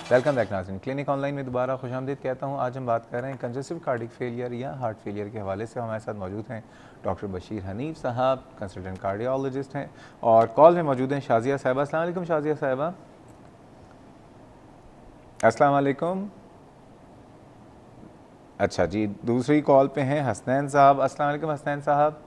Welcome back नाज़रीन, clinic online में दोबारा खुशामदीद कहता हूँ। आज हम बात कर रहे हैं कंजेस्टिव कार्डिक फेलियर या हार्ट फेलियर के हवाले से। हमारे साथ मौजूद हैं डॉक्टर बशीर हनीफ साहब, कंसल्टेंट कार्डियोलॉजिस्ट हैं, और कॉल में मौजूद हैं शाजिया साहिबा। अस्सलाम वालेकुम शाजिया साहिबा। अस्सलाम वालेकुम। अच्छा जी, दूसरी कॉल पे हैं हसनैन साहब। अस्सलाम वालेकुम हसनैन साहब।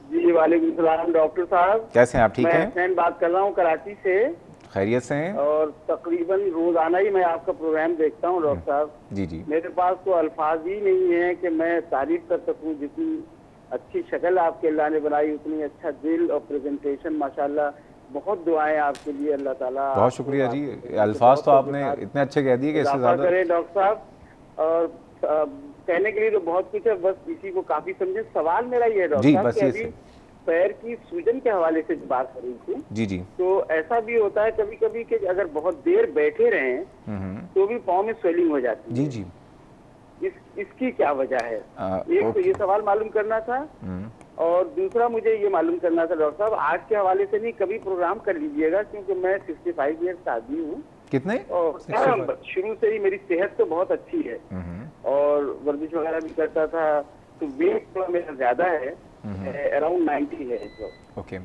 जी वालेकुम सलाम डॉक्टर साहब, कैसे हैं आप? ठीक मैं हैं? हसनैन बात कर रहा हूँ कराची से, खैरियत से हैं? और तकरीबन रोजाना ही मैं आपका प्रोग्राम देखता हूँ डॉक्टर साहब। जी जी। मेरे पास तो अल्फाज ही नहीं है कि मैं तारीफ कर सकूँ। जितनी अच्छी शक्ल आपके अल्लाह ने बनाई, उतनी अच्छा दिल और प्रेजेंटेशन, माशाल्लाह। बहुत दुआएं आपके लिए, अल्लाह ताला बहुत आपको, शुक्रिया जी। आपके अल्फाज बहुत तो आपने इतने अच्छे कह दिए कि इससे इजाफा ज़्यादा। करे डॉक्टर साहब। और कहने के लिए तो बहुत कुछ है, बस इसी को काफी समझे। सवाल मेरा ये है डॉक्टर जी साहब बस कि ये अभी से। पैर की सूजन के हवाले से बात करी थी, जी जी। तो ऐसा भी होता है कभी कभी कि अगर बहुत देर बैठे रहें तो भी पाँव में स्वेलिंग हो जाती जी है। जी। इसकी क्या वजह है? एक तो ओके। ये सवाल मालूम करना था, और दूसरा मुझे ये मालूम करना था डॉक्टर साहब, आज के हवाले से नहीं, कभी प्रोग्राम कर लीजिएगा, क्योंकि मैं 65 ईयर्स का आदमी हूँ कितने? और शुरू से ही मेरी सेहत तो बहुत अच्छी है और वर्जिश वगैरह भी करता था। तो वेट थोड़ा मेरा ज्यादा है, अराउंड 90 है जो, ओके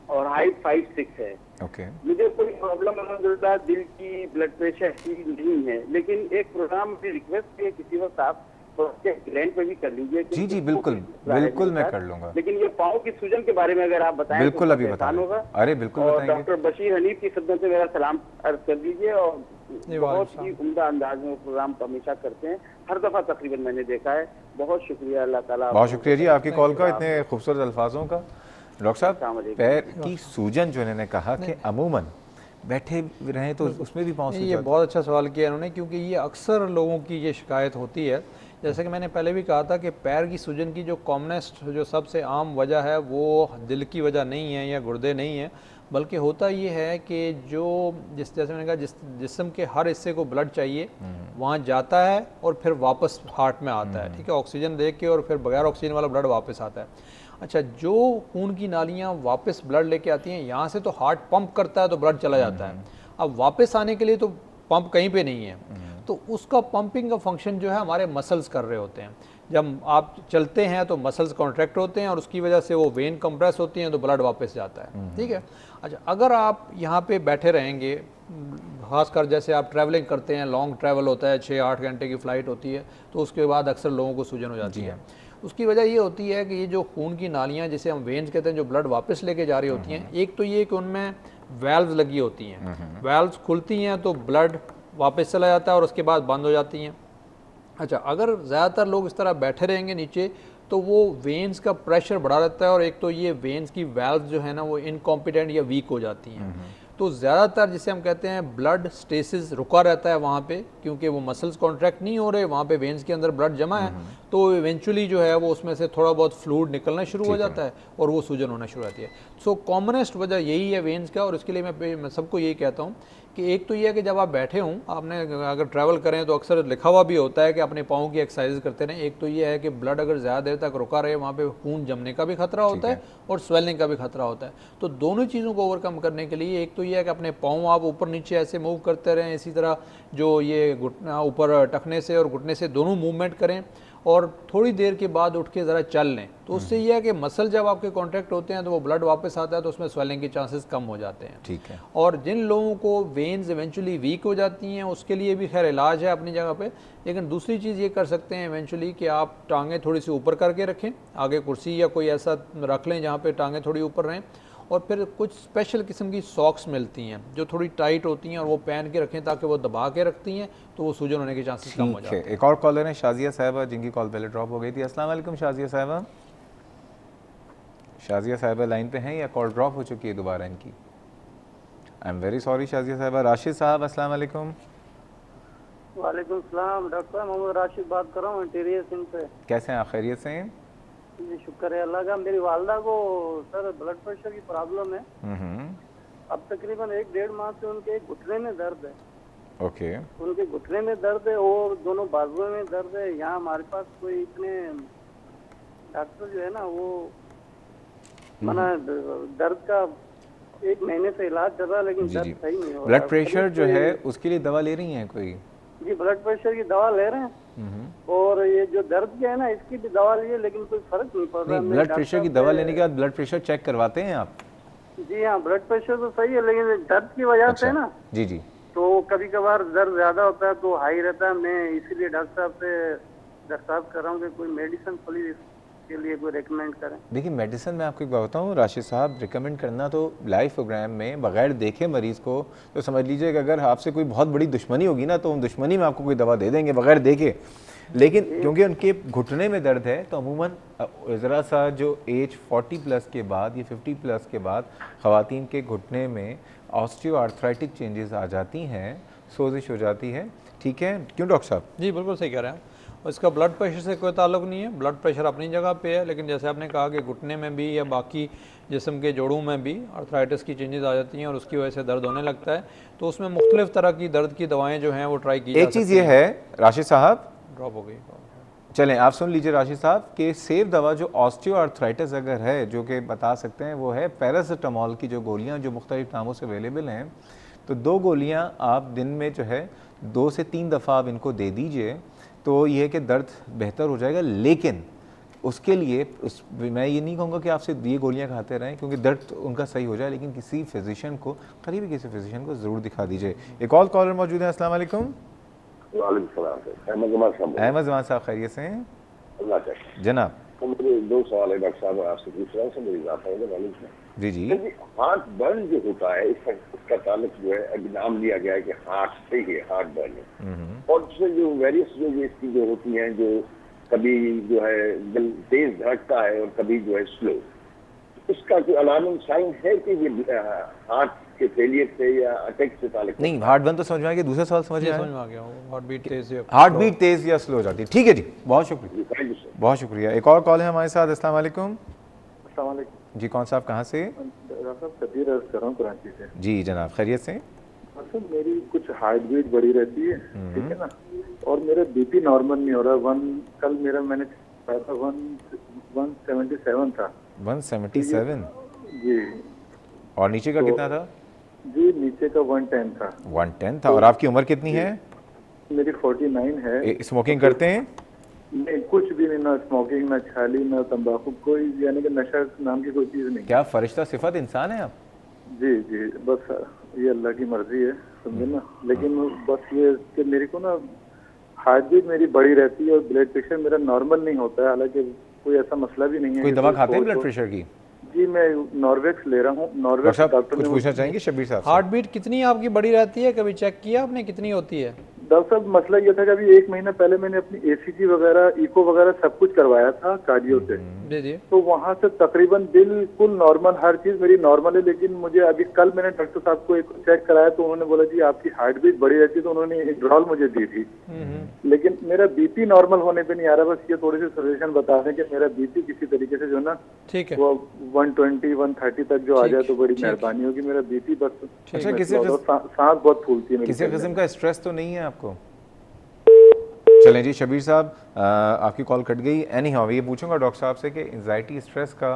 और हाइट 5'6" है। ओके। मुझे कोई प्रॉब्लम अल्हम्दुलिल्लाह दिल की, ब्लड प्रेशर की नहीं है, लेकिन एक प्रोग्राम की रिक्वेस्ट है, किसी वक्त आप ग्रैंड पे भी कर लीजिए। जी जी बिल्कुल बिल्कुल, मैं कर लूँगा। लेकिन ये पाँव की सूजन के बारे में अगर आप बताएं बिल्कुल तो अभी बहुत बता आसान दें। होगा। अरे बिल्कुल और बताएंगे। डॉक्टर बशीर हनीफ की खिदमत से मेरा सलाम अर्ज कर दीजिए, और बहुत ही उम्दा अंदाज में वो प्रोग्राम हमेशा करते हैं, हर दफा तकरीबन मैंने देखा है। बहुत शुक्रिया, अल्लाह ताला। बहुत शुक्रिया जी आपकी कॉल का, इतने खूबसूरत अल्फाजों का। डॉक्टर साहब, अस्सलाम वालेकुम। पैर की सूजन जो इन्होंने कहा कि अमूमन बैठे रहें तो उसमें भी पाँव सूज ये जाते हैं। बहुत अच्छा सवाल किया इन्होंने, क्योंकि ये अक्सर लोगों की ये शिकायत होती है। जैसे कि मैंने पहले भी कहा था कि पैर की सूजन की जो कॉमनेस्ट, जो सबसे आम वजह है, वो दिल की वजह नहीं है या गुर्दे नहीं है, बल्कि होता ये है कि जो जैसे मैंने कहा, जिस्म के हर हिस्से को ब्लड चाहिए, वहाँ जाता है और फिर वापस हार्ट में आता है, ठीक है, ऑक्सीजन दे के, और फिर बगैर ऑक्सीजन वाला ब्लड वापस आता है। अच्छा, जो खून की नालियाँ वापस ब्लड लेके आती हैं, यहाँ से तो हार्ट पंप करता है तो ब्लड चला जाता है। अब वापस आने के लिए तो पंप कहीं पे नहीं है, तो उसका पंपिंग का फंक्शन जो है हमारे मसल्स कर रहे होते हैं। जब आप चलते हैं तो मसल्स कॉन्ट्रैक्ट होते हैं और उसकी वजह से वो वेन कंप्रेस होती हैं तो ब्लड वापस जाता है, ठीक है। अच्छा, अगर आप यहाँ पे बैठे रहेंगे, खासकर जैसे आप ट्रैवलिंग करते हैं, लॉन्ग ट्रैवल होता है, 6-8 घंटे की फ़्लाइट होती है, तो उसके बाद अक्सर लोगों को सूजन हो जाती है। उसकी वजह ये होती है कि ये जो खून की नालियाँ, जिसे हम वेन्स कहते हैं, जो ब्लड वापस लेके जा रही होती हैं, एक तो ये कि उनमें वेल्व्स लगी होती हैं, वेल्व्स खुलती हैं तो ब्लड वापस चला जाता है और उसके बाद बंद हो जाती हैं। अच्छा, अगर ज़्यादातर लोग इस तरह बैठे रहेंगे नीचे, तो वो वेन्स का प्रेशर बढ़ा रहता है, और एक तो ये वेन्स की वेल्व जो है ना, वो इनकॉम्पिटेंट या वीक हो जाती हैं। तो ज़्यादातर जिसे हम कहते हैं ब्लड स्टेसिस रुका रहता है वहाँ पे, क्योंकि वो मसल्स कॉन्ट्रैक्ट नहीं हो रहे, वहाँ पे वेन्स के अंदर ब्लड जमा है, तो इवेंचुअली जो है वो उसमें से थोड़ा बहुत फ्लूइड निकलना शुरू हो जाता है और वो सूजन होना शुरू होती है। सो कॉमनेस्ट वजह यही है वेन्स का, और इसके लिए मैं सबको यही कहता हूँ कि एक तो ये है कि जब आप बैठे हों, आपने अगर ट्रैवल करें तो अक्सर लिखा हुआ भी होता है कि अपने पाँव की एक्सरसाइज करते रहें। एक तो ये है कि ब्लड अगर ज़्यादा देर तक रुका रहे, वहाँ पे खून जमने का भी खतरा होता है और स्वेलिंग का भी खतरा होता है। तो दोनों चीज़ों को ओवरकम करने के लिए एक तो ये है कि अपने पाँव आप ऊपर नीचे ऐसे मूव करते रहें, इसी तरह जो ये घुटना ऊपर टखने से और घुटने से दोनों मूवमेंट करें, और थोड़ी देर के बाद उठ के ज़रा चल लें। तो उससे यह है कि मसल जब आपके कॉन्ट्रैक्ट होते हैं तो वो ब्लड वापस आता है, तो उसमें स्वेलिंग के चांसेस कम हो जाते हैं। ठीक है। और जिन लोगों को वेन्स इवेंचुअली वीक हो जाती हैं, उसके लिए भी खैर इलाज है अपनी जगह पे, लेकिन दूसरी चीज़ ये कर सकते हैं इवेंचुअली कि आप टांगें थोड़ी सी ऊपर करके रखें, आगे कुर्सी या कोई ऐसा रख लें जहाँ पे टांगें थोड़ी ऊपर रहें, और फिर कुछ स्पेशल किस्म की सॉक्स मिलती हैं जो थोड़ी टाइट होती हैं, और वो पहन के रखें ताकि वो दबा के रखती हैं, तो वो सूजन होने के चांसेस कम हो जाते हैं। एक और कॉलर है शाजिया साहिबा, जिनकी कॉल पहले ड्रॉप हो गई थी। अस्सलाम वालेकुम शाजिया साहिबा। शाजिया साहिबा लाइन पे हैं या कॉल ड्रॉप हो चुकी है दोबारा इनकी? I am very sorry Shazia साहिबा। राशिद साहब अस्सलाम वालेकुम। वालेकुम सलाम डॉक्टर साहब, मोहम्मद राशिद बात कर रहा हूँ इंटीरियर सिंध से। कैसे हैं आप? खैरियत से हैं? जी शुक्र है अल्लाह का। मेरी वालदा को सर ब्लड प्रेशर की प्रॉब्लम है। अब तकरीबन 1-1.5 माह से उनके घुटने में दर्द है। ओके। उनके घुटने में दर्द है और दोनों बाजुओं में दर्द है। यहाँ हमारे पास कोई इतने डॉक्टर जो है ना, वो माना दर्द का 1 महीने से इलाज चल रहा है, लेकिन जी दर्द जी। सही नहीं हो रहा। ब्लड प्रेशर जो है उसके लिए दवा ले रही हैं कोई? जी, ब्लड प्रेशर की दवा ले रहे हैं, और ये जो दर्द की है ना, इसकी भी दवा ली है, लेकिन कोई फर्क नहीं पड़ रहा। नहीं, ब्लड प्रेशर की दवा लेने के बाद ब्लड प्रेशर चेक करवाते हैं आप? जी हाँ, ब्लड प्रेशर तो सही है, लेकिन दर्द की वजह से ना, जी जी। तो कभी कभार दर्द ज्यादा होता है तो हाई रहता है। मैं इसीलिए डॉक्टर साहब से दरख्वास्त कर रहा हूँ कि कोई मेडिसिन प्लीज के लिए कोई रेकमेंड करें। देखिए, मेडिसिन मैं आपको एक बात बताऊँ राशिद साहब, रिकमेंड करना तो लाइव प्रोग्राम में बगैर देखे मरीज़ को, तो समझ लीजिए कि अगर आपसे कोई बहुत बड़ी दुश्मनी होगी ना, तो उन दुश्मनी में आपको कोई दवा दे देंगे बगैर देखे। लेकिन क्योंकि उनके घुटने में दर्द है, तो अमूमन ज़रा सा जो एज 40 प्लस के बाद या 50 प्लस के बाद ख़वातीन के घुटने में ऑस्टियोआर्थराइटिक चेंजेस आ जाती हैं, सोजिश हो जाती है। ठीक है, क्यों डॉक्टर साहब? जी बिल्कुल सही कह रहे हैं। और इसका ब्लड प्रेशर से कोई ताल्लुक नहीं है, ब्लड प्रेशर अपनी जगह पे है, लेकिन जैसे आपने कहा कि घुटने में भी या बाकी जिस्म के जोड़ों में भी आर्थराइटिस की चेंजेस आ जाती हैं और उसकी वजह से दर्द होने लगता है, तो उसमें मुख्तलिफ तरह की दर्द की दवाएं जो हैं वो ट्राई की जा एक चीज़ ये है राशिद साहब, ड्रॉप हो गई। चलें आप सुन लीजिए राशिद साहब, कि सेफ दवा जो ऑस्टियोआर्थराइटिस अगर है, जो कि बता सकते हैं, वो है पैरासिटामोल की जो गोलियाँ जो मुख्तलिफ नामों से अवेलेबल हैं। तो 2 गोलियाँ आप दिन में जो है 2 से 3 दफ़ा आप इनको दे दीजिए, तो ये है कि दर्द बेहतर हो जाएगा। लेकिन उसके लिए मैं ये नहीं कहूँगा कि आपसे ये गोलियाँ खाते रहें, क्योंकि दर्द उनका सही हो जाए, लेकिन किसी फिजिशियन को, करीबी किसी फिजिशियन को ज़रूर दिखा दीजिए। एक और कॉलर मौजूद है। अस्सलाम वालेकुम। अहमद जमान साहब खैरियत से हैं? अल्लाह का जनाब। तो मेरे 2 सवाल है डॉक्टर साहब, आपसे पूछ रहा हूँ, सब मेरी बात है। जी जी। हार्ट बर्न जो होता है, इसका ताल्लुक जो है, अभी नाम लिया गया है कि हार्ट से ही हार्ट बर्न है, और उसमें जो वेरियस जो इसकी जो होती हैं, जो कभी जो है दिल तेज धड़कता है और कभी जो है स्लो, उसका कोई अलार्मिंग साइन है कि ये हार्ट के फेलियर से या अटैक से ताल्लुक? नहीं, हार्ट बर्न तो समझ में आ गया, दूसरा सवाल समझ में आ गया। हार्ट बीट तेज या स्लो हो जाती है। ठीक है जी, बहुत शुक्रिया, बहुत शुक्रिया। एक और कॉल है हमारे साथ। अस्सलाम वालेकुम। अस्सलाम वालेकुम जी, कौन साहब, कहाँ से? डॉक्टर साहब कबीर अर्ज कर रहा हूँ कराची से। जी जनाब, खैरियत से? सर मेरी कुछ हार्ट बीट बढ़ी रहती है, ठीक है ना, और मेरा बीपी नॉर्मल नहीं हो रहा। कल मेरा मैंने था 177 था। 177? जी। और नीचे का कितना था? जी नीचे का 110 था। 110 था। और आपकी उम्र कितनी है? मेरी 49 है। स्मोकिंग करते हैं? नहीं, कुछ भी नहीं, ना स्मोकिंग, ना छाली, ना तंबाकू, कोई यानी कि नशा नाम की कोई चीज नहीं। क्या फरिश्ता सिफत इंसान है आप? जी जी, बस ये अल्लाह की मर्जी है, समझे ना। लेकिन बस ये कि मेरे को ना हार्ट बीट मेरी बढ़ी रहती है और ब्लड प्रेशर मेरा नॉर्मल नहीं होता है, हालांकि कोई ऐसा मसला भी नहीं है। कोई दवा खाते हैं ब्लड प्रेशर की? जी मैं नॉर्वेक्स ले रहा हूँ। नॉर्वेक्स डॉक्टर कुछ पूछना चाहेंगे शबीर साहब? हार्ट बीट कितनी आपकी बढ़ी रहती है, कभी चेक किया आपने कितनी होती है? डॉक्टर साहब मसला ये था कि अभी 1 महीना पहले मैंने अपनी एसीजी वगैरह, इको वगैरह सब कुछ करवाया था कार्डियो से। जी जी। तो वहाँ से तकरीबन बिल्कुल नॉर्मल, हर चीज मेरी नॉर्मल है। लेकिन मुझे अभी कल मैंने डॉक्टर साहब को एक चेक कराया, तो उन्होंने बोला जी आपकी हार्ट बीट बढ़ी रहती है, तो उन्होंने एक ड्रॉल मुझे दी थी। लेकिन मेरा बीपी नॉर्मल होने पे नहीं आ रहा। बस ये थोड़ी सी सजेशन बता दें कि मेरा बीपी किसी तरीके से जो ना, ठीक है, वो 120 130 तक जो आ जाए तो बड़ी मेहरबानी होगी। मेरा बीपी बस, अच्छा, सांस बहुत फूलती है। किसी किस्म का स्ट्रेस तो नहीं है आपको? चलें जी शबीर साहब, आपकी कॉल कट गई। एनी हाउ, ये पूछूंगा डॉक्टर साहब से कि एंजाइटी स्ट्रेस का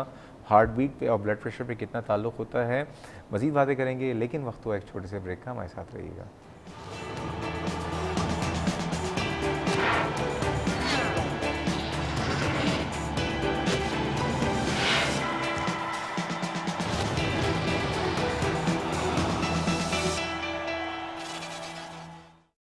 हार्ट बीट पे और ब्लड प्रेशर पे कितना ताल्लुक होता है। मज़ीद बातें करेंगे, लेकिन वक्त हुआ एक छोटे से ब्रेक का, हमारे साथ रहिएगा।